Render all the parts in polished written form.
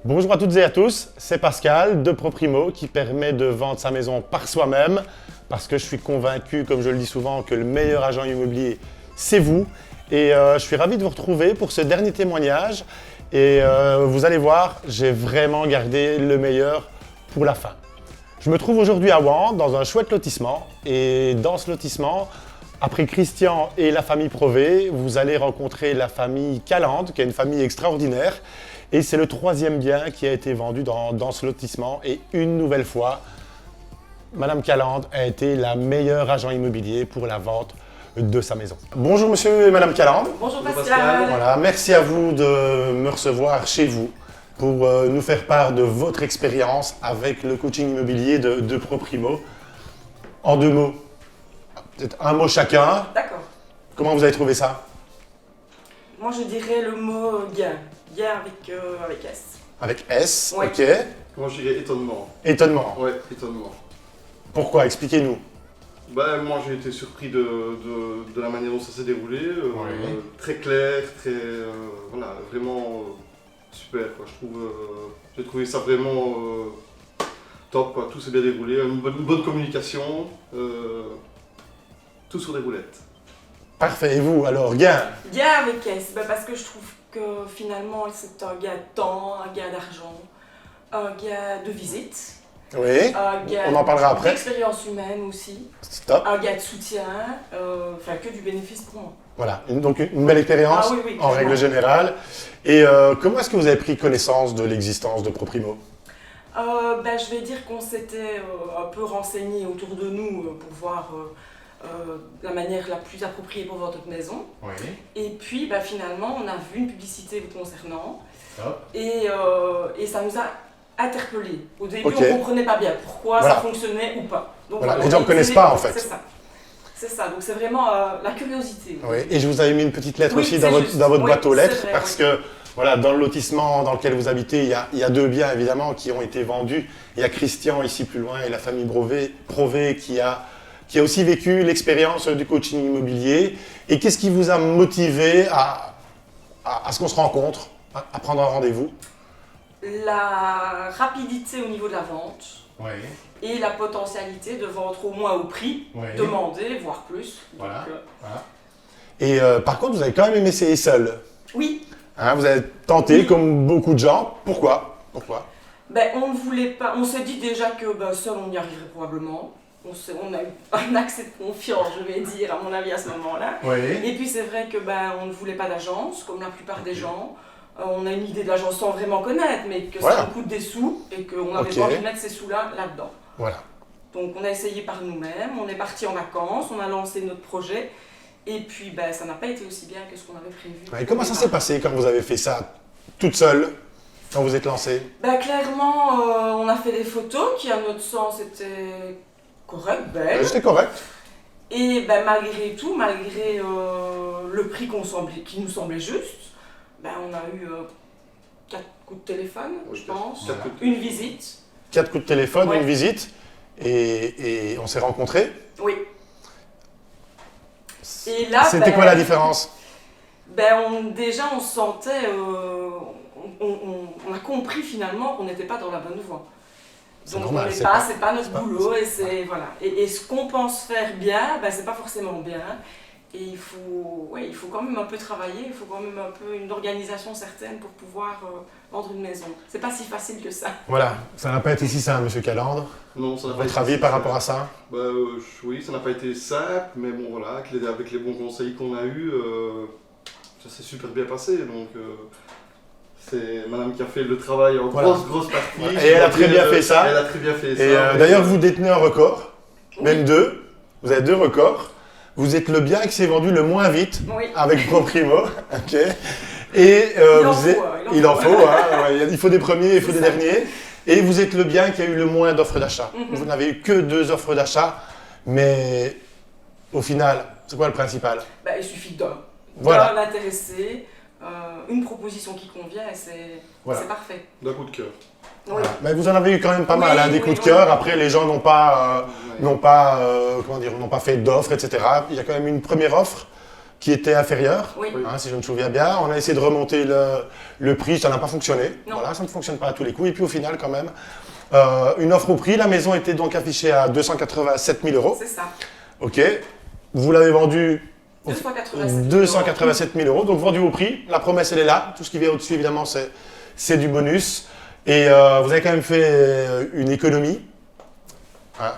Bonjour à toutes et à tous, c'est Pascal de ProPrimo qui permet de vendre sa maison par soi-même parce que je suis convaincu, comme je le dis souvent, que le meilleur agent immobilier, c'est vous. Et je suis ravi de vous retrouver pour ce dernier témoignage. Et vous allez voir, j'ai vraiment gardé le meilleur pour la fin. Je me trouve aujourd'hui à Rouen, dans un chouette lotissement. Et dans ce lotissement, après Christian et la famille Prové, vous allez rencontrer la famille Calande, qui est une famille extraordinaire. Et c'est le troisième bien qui a été vendu dans ce lotissement. Et une nouvelle fois, Madame Calande a été la meilleure agent immobilier pour la vente de sa maison. Bonjour monsieur et Madame Calande. Bonjour Pascal. Voilà, merci à vous de me recevoir chez vous pour nous faire part de votre expérience avec le coaching immobilier de ProPrimo. En deux mots, peut-être un mot chacun. D'accord. Comment vous avez trouvé ça? Moi je dirais le mot gain. Gain avec S. Avec S, Ouais. ok. Moi je dirais étonnement. Étonnement. Ouais, étonnement. Pourquoi? Expliquez-nous. Moi j'ai été surpris de la manière dont ça s'est déroulé. Oui. Très clair, très. Voilà, vraiment super quoi. J'ai trouvé ça vraiment top quoi. Tout s'est bien déroulé. Une bonne communication. Tout sur des roulettes. Parfait, et vous alors, gain? Gain avec S, parce que je trouve que finalement c'est un gain de temps, un gain d'argent, un gain de visite, Oui, un gain on en parlera après. d'expérience humaine aussi, Stop. un gain de soutien, que du bénéfice pour moi. Voilà, donc une belle expérience Ah oui, oui, en clairement. règle générale. Et comment est-ce que vous avez pris connaissance de l'existence de ProPrimo? Je vais dire qu'on s'était un peu renseigné autour de nous pour voir la manière la plus appropriée pour votre maison. Oui. Et puis finalement, on a vu une publicité vous concernant Stop. et ça nous a interpellés. Au début, Ok. on ne comprenait pas bien pourquoi Voilà. ça fonctionnait ou pas. Donc, Voilà, les on gens a ne connaissent essayé- pas, en fait. C'est ça. C'est ça, donc c'est vraiment la curiosité. Oui, et je vous avais mis une petite lettre Oui, aussi c'est dans juste. votre Oui, boîte aux c'est lettres, vrai, parce oui. que voilà, dans le lotissement dans lequel vous habitez, il y a deux biens évidemment qui ont été vendus. Il y a Christian ici plus loin et la famille Prové qui a aussi vécu l'expérience du coaching immobilier. Et qu'est-ce qui vous a motivé à ce qu'on se rencontre, à prendre un rendez-vous? La rapidité au niveau de la vente Oui. et la potentialité de vendre au moins au prix Oui. demandé, voire plus. Voilà. Donc, Et par contre, vous avez quand même aimé essayer seul. oui, Hein, vous avez tenté, Oui. comme beaucoup de gens. Pourquoi? on ne voulait pas. On s'est dit déjà que seul on y arriverait probablement. On a eu un accès de confiance, je vais dire, à mon avis, à ce moment-là. Oui. Et puis c'est vrai que on ne voulait pas d'agence, comme la plupart des gens. On a une idée de l'agence sans vraiment connaître, mais que Voilà. ça nous coûte des sous et qu'on avait Ok. pas envie de mettre ces sous-là là-dedans. Voilà. Donc on a essayé par nous-mêmes, on est parti en vacances, on a lancé notre projet. Et puis ça n'a pas été aussi bien que ce qu'on avait prévu. Et comment ça s'est passé quand vous avez fait ça toute seule, quand vous êtes lancée? Clairement, on a fait des photos qui, à notre sens, étaient correctes, belles. C'était correct. Et malgré tout, malgré le prix qui nous semblait juste, on a eu 4 coups de téléphone, je pense, Quatre coups de une visite. 4 coups de téléphone, Ouais. une visite, et on s'est rencontrés. Oui. Et là, C'était quoi la différence? déjà, on sentait, on a compris finalement qu'on n'était pas dans la bonne voie. C'est Donc normal, on n'est c'est pas, pas- c'est pas notre c'est pas- boulot et c'est c'est voilà. Et ce qu'on pense faire bien, c'est pas forcément bien. Et il faut quand même un peu travailler, il faut quand même un peu une organisation certaine pour pouvoir vendre une maison. C'est pas si facile que ça. Voilà, ça n'a pas été si simple, monsieur Calandre. Non, ça n'a pas Votre été avis si par simple. rapport à ça? Oui, ça n'a pas été simple, mais bon voilà, avec les bons conseils qu'on a eus, ça s'est super bien passé. Donc c'est madame qui a fait le travail en Voilà. grosse partie. Et elle a très bien fait ça. Elle a très bien fait ça. Et d'ailleurs, vous détenez un record, Oui. même deux. Vous avez deux records. Vous êtes le bien qui s'est vendu le moins vite Oui. avec ProPrimo. Ok. Et Il en vous êtes- faut, il en faut, hein, ouais, il faut des premiers, il faut C'est des ça. derniers. Et vous êtes le bien qui a eu le moins d'offres d'achat. Mhm. Vous n'avez eu que 2 offres d'achat, mais au final, c'est quoi le principal? Il suffit d'un Voilà. intéressé, une proposition qui convient et Voilà. c'est parfait. D'un coup de cœur. Oui. Voilà. Mais vous en avez eu quand même pas mal, Oui, hein, des oui, coups de oui. cœur. Après, les gens n'ont pas, Ouais. comment dire, n'ont pas fait d'offres, etc. Il y a quand même une première offre qui était inférieur, Oui. Oui. si je me souviens bien. On a essayé de remonter le prix, ça n'a pas fonctionné. Non. Voilà, ça ne fonctionne pas à tous les coups. Et puis au final, quand même, une offre au prix. La maison était donc affichée à 287 000 euros. C'est ça. Ok. Vous l'avez vendue 287 287 000 euros, donc vendu au prix. La promesse, elle est là. Tout ce qui vient au-dessus, évidemment, c'est du bonus. Et vous avez quand même fait une économie. Hein,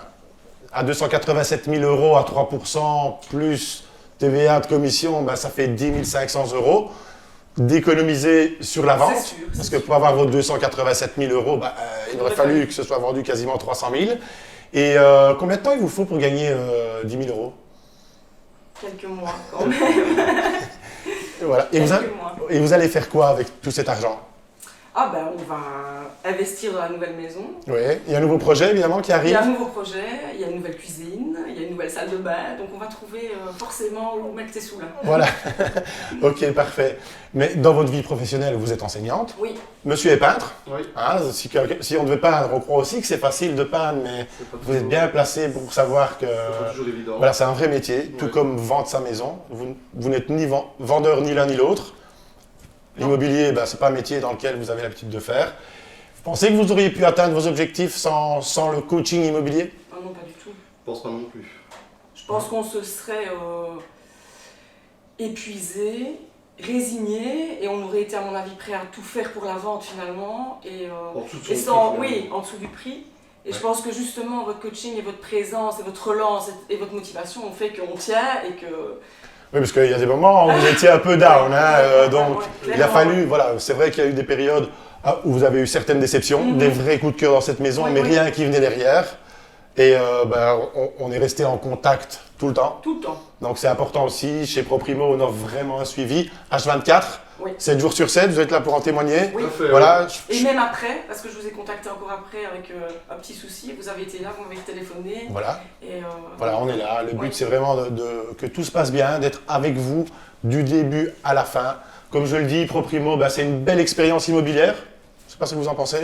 à 287 000 euros à 3%, plus TVA de commission, ben, ça fait 10 500 euros d'économiser sur la vente. C'est sûr, Parce c'est que pour avoir vos 287 000 euros, ben, il aurait aurait fallu fallu que ce soit vendu quasiment 300 000. Et combien de temps il vous faut pour gagner 10 000 euros? Quelques mois quand même. Voilà. Et vous allez faire quoi avec tout cet argent? Ah ben on va investir dans la nouvelle maison. Oui, il y a un nouveau projet évidemment qui Il y arrive. a un nouveau projet, il y a une nouvelle cuisine, il y a une nouvelle salle de bain, donc on va trouver forcément où mettre tes sous là. Voilà. Ok, parfait. Mais dans votre vie professionnelle, vous êtes enseignante. Oui, Monsieur est peintre. Oui. Hein, si on devait peindre, on croit aussi que c'est facile de peindre, mais C'est pas vous êtes toujours- bien placé pour savoir que C'est pas toujours évident. voilà, c'est un vrai métier, tout Ouais. comme vendre sa maison. Vous n'êtes ni vendeur ni l'un ni l'autre. L'immobilier, ben, ce n'est pas un métier dans lequel vous avez l'habitude de faire. Vous pensez que vous auriez pu atteindre vos objectifs sans le coaching immobilier? ah non pas du tout. Je pense pas non plus. Je pense qu'on se serait épuisé, résigné, et on aurait été à mon avis prêt à tout faire pour la vente finalement, et En dessous de son et prix, sans, finalement. oui, en dessous du prix. Et je Ouais. pense que justement votre coaching et votre présence et votre relance et votre motivation ont fait qu'on tient et que... Oui, parce qu'il y a des moments où vous étiez un peu down. Donc, ouais, il a clairement, fallu, ouais. voilà, c'est vrai qu'il y a eu des périodes où vous avez eu certaines déceptions, Mhm. des vrais coups de cœur dans cette maison, Ouais, mais ouais. rien qui venait derrière. Et ben, on est resté en contact tout le temps. Tout le temps. Donc c'est important aussi. Chez ProPrimo, on offre vraiment un suivi H24, Oui. 7 jours sur 7. Vous êtes là pour en témoigner. Oui. Tout à fait, Voilà. Et même après, parce que je vous ai contacté encore après avec un petit souci, vous avez été là, vous m'avez téléphoné. Voilà. Et, Voilà, on est là. Le but, Ouais. c'est vraiment que tout se passe bien, d'être avec vous du début à la fin. Comme je le dis, ProPrimo, ben, c'est une belle expérience immobilière. Je ne sais pas ce que vous en pensez.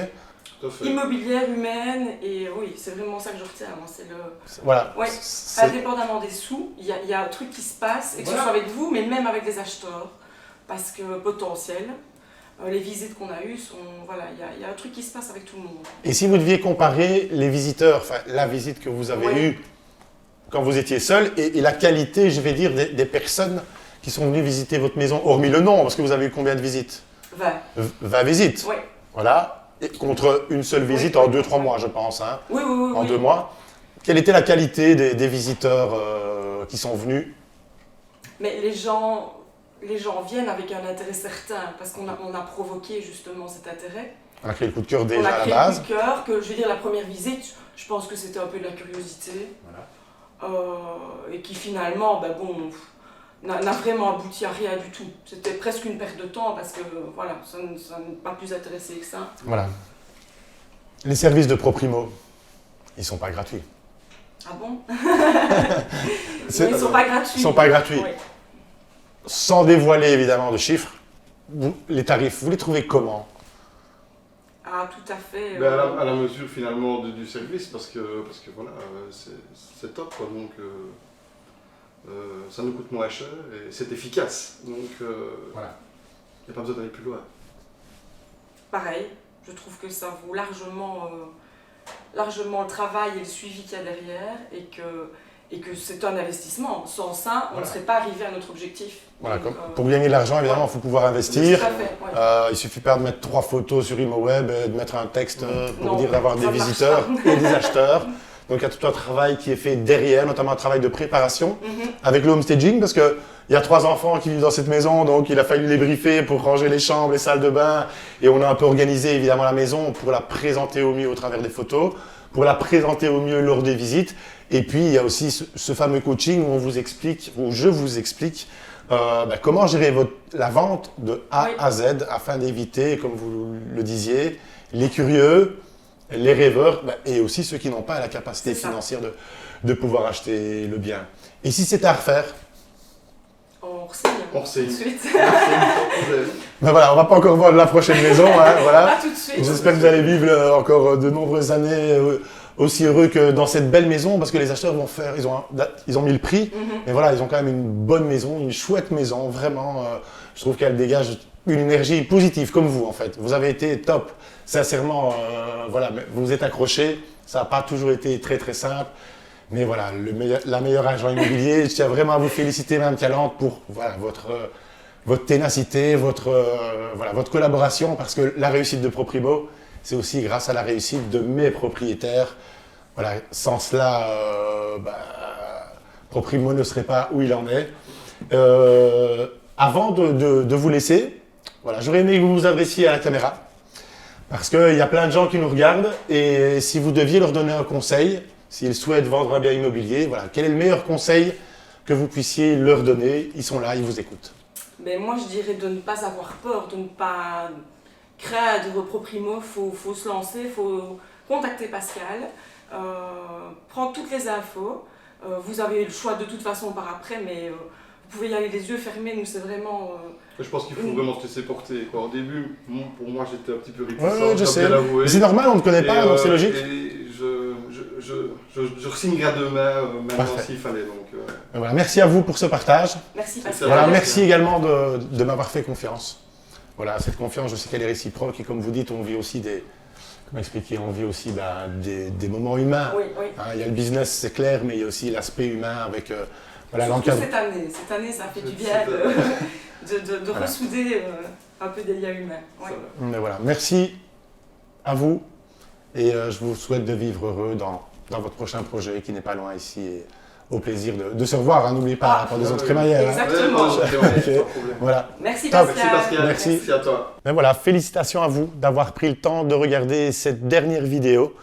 Tout à fait. immobilière, humaine, et oui, c'est vraiment ça que je retiens. Moi, c'est le... Voilà. Ouais. C'est- Indépendamment des sous, il y a un truc qui se passe, et que ce Voilà. soit avec vous, mais même avec des acheteurs, parce que potentiel, les visites qu'on a eues sont... Voilà, il y a un truc qui se passe avec tout le monde. Et si vous deviez comparer les visiteurs, enfin la visite que vous avez Ouais. eue quand vous étiez seul et la qualité, je vais dire, des personnes qui sont venues visiter votre maison, hormis le nom, parce que vous avez eu combien de visites? 20. 20 visites. Ouais. Voilà. Et contre une seule visite Oui. en 2-3 mois, je pense. Hein, Oui, oui, oui. en oui. 2 mois. Quelle était la qualité des visiteurs qui sont venus? Mais les gens viennent avec un intérêt certain, parce qu'on a provoqué justement cet intérêt. On a créé le coup de cœur On déjà a à la créé base. le coup de cœur, que je veux dire, la première visite, je pense que c'était un peu de la curiosité. Et qui finalement, ben bon, n'a vraiment abouti à rien du tout. C'était presque une perte de temps parce que voilà, ça n'est pas plus intéressé que ça. Voilà. Les services de ProPrimo, ils ne sont pas gratuits. Ah bon? C'est- Ils ne sont pas gratuits. Ils sont pas gratuits. Oui. Sans dévoiler évidemment de chiffres, les tarifs, vous les trouvez comment? Ah, tout à fait. Ben, à la mesure finalement du service, parce que voilà, c'est top quoi. Donc ça nous coûte moins cher et c'est efficace. Donc Voilà. il n'y a pas besoin d'aller plus loin. Pareil, je trouve que ça vaut largement le travail et le suivi qu'il y a derrière et que c'est un investissement. Sans ça, on ne Voilà. serait pas arrivé à notre objectif. Voilà, Donc, pour gagner de l'argent, évidemment, il faut pouvoir investir. Tout à fait, ouais. Il suffit pas de mettre 3 photos sur ImoWeb et de mettre un texte pour Non, dire d'avoir ça des ne marche visiteurs pas. et des acheteurs. Donc il y a tout un travail qui est fait derrière, notamment un travail de préparation Mhm. avec le homestaging, parce qu'il y a 3 enfants qui vivent dans cette maison, donc il a fallu les briefer pour ranger les chambres, les salles de bain, et on a un peu organisé évidemment la maison pour la présenter au mieux au travers des photos, pour la présenter au mieux lors des visites. Et puis il y a aussi ce fameux coaching où on vous explique, où je vous explique comment gérer la vente de A Oui. à Z afin d'éviter, comme vous le disiez, les curieux, les rêveurs et aussi ceux qui n'ont pas la capacité C'est ça. financière de pouvoir acheter le bien. Et si c'était à refaire, On ressigne. On ressigne. Tout de suite. Sans problème. ben voilà, on va pas encore vendre la prochaine maison, hein, voilà. Pas tout de suite. J'espère que vous allez vivre encore de nombreuses années aussi heureux que dans cette belle maison parce que les acheteurs ils ont mis le prix, mais voilà, ils ont quand même une bonne maison, une chouette maison, vraiment. Je trouve qu'elle dégage une énergie positive comme vous en fait. Vous avez été top, sincèrement, voilà, vous vous êtes accrochés, ça n'a pas toujours été très très simple. Mais voilà, la meilleure agent immobilier, je tiens vraiment à vous féliciter, Mme Calante, pour voilà, votre ténacité, votre collaboration, parce que la réussite de Proprimo, c'est aussi grâce à la réussite de mes propriétaires. Voilà, sans cela, Proprimo ne serait pas où il en est. Avant de vous laisser, voilà, j'aurais aimé que vous vous adressiez à la caméra, parce qu'il y a plein de gens qui nous regardent, et si vous deviez leur donner un conseil, s'ils souhaitent vendre un bien immobilier, voilà, quel est le meilleur conseil que vous puissiez leur donner? Ils sont là, ils vous écoutent. Mais moi, je dirais de ne pas avoir peur, de ne pas craindre Proprimo. Il faut se lancer, il faut contacter Pascal, prendre toutes les infos. Vous avez le choix de toute façon par après, mais vous pouvez y aller les yeux fermés. Nous, c'est vraiment... Je pense qu'il faut vraiment se laisser porter, quoi. Au début, pour moi, j'étais un petit peu réticent, Ouais, je sais. l'avouer. C'est normal, on ne connaît pas, donc c'est logique. Et je re-signerai demain, maintenant Parfait. s'il fallait. Donc, Voilà, merci à vous pour ce partage. Merci Pascal. Voilà, Merci. merci également de m'avoir fait confiance. Voilà, cette confiance, je sais qu'elle est réciproque et comme vous dites, on vit aussi des moments humains. Oui, oui. Hein, il y a le business, c'est clair, mais il y a aussi l'aspect humain avec voilà, Surtout l'encadre. cette année, ça fait du bien de Voilà. ressouder un peu des liens humains. Ouais. ça va. Mais voilà, merci à vous et je vous souhaite de vivre heureux dans votre prochain projet qui n'est pas loin ici. Et au plaisir de se revoir, hein, n'oubliez pas, pour des autres crémaillères. Hein. Exactement. Ouais, non, Ok. pas de problème. Voilà. Merci Top. Pascal. Merci Pascal, Merci. merci à toi. Mais voilà, félicitations à vous d'avoir pris le temps de regarder cette dernière vidéo.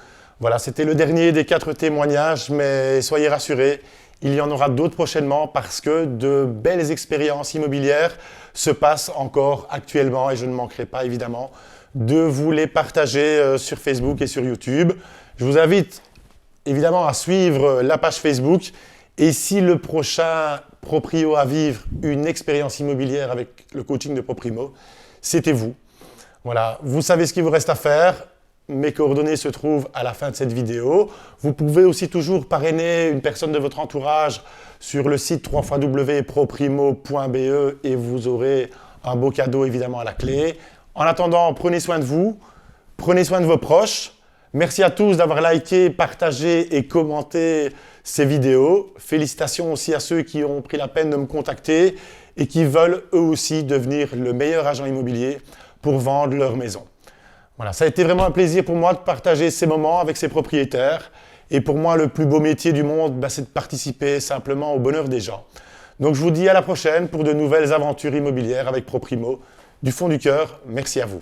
Voilà, c'était le dernier des 4 témoignages, mais soyez rassurés, il y en aura d'autres prochainement parce que de belles expériences immobilières se passent encore actuellement et je ne manquerai pas évidemment de vous les partager sur Facebook et sur YouTube. Je vous invite évidemment à suivre la page Facebook et si le prochain Proprio à vivre une expérience immobilière avec le coaching de Proprimo, c'était vous. Voilà, vous savez ce qu'il vous reste à faire. Mes coordonnées se trouvent à la fin de cette vidéo. Vous pouvez aussi toujours parrainer une personne de votre entourage sur le site www.proprimo.be et vous aurez un beau cadeau évidemment à la clé. En attendant, prenez soin de vous, prenez soin de vos proches. Merci à tous d'avoir liké, partagé et commenté ces vidéos. Félicitations aussi à ceux qui ont pris la peine de me contacter et qui veulent eux aussi devenir le meilleur agent immobilier pour vendre leur maison. Voilà, ça a été vraiment un plaisir pour moi de partager ces moments avec ces propriétaires. Et pour moi, le plus beau métier du monde, c'est de participer simplement au bonheur des gens. Donc je vous dis à la prochaine pour de nouvelles aventures immobilières avec Proprimo. Du fond du cœur, merci à vous.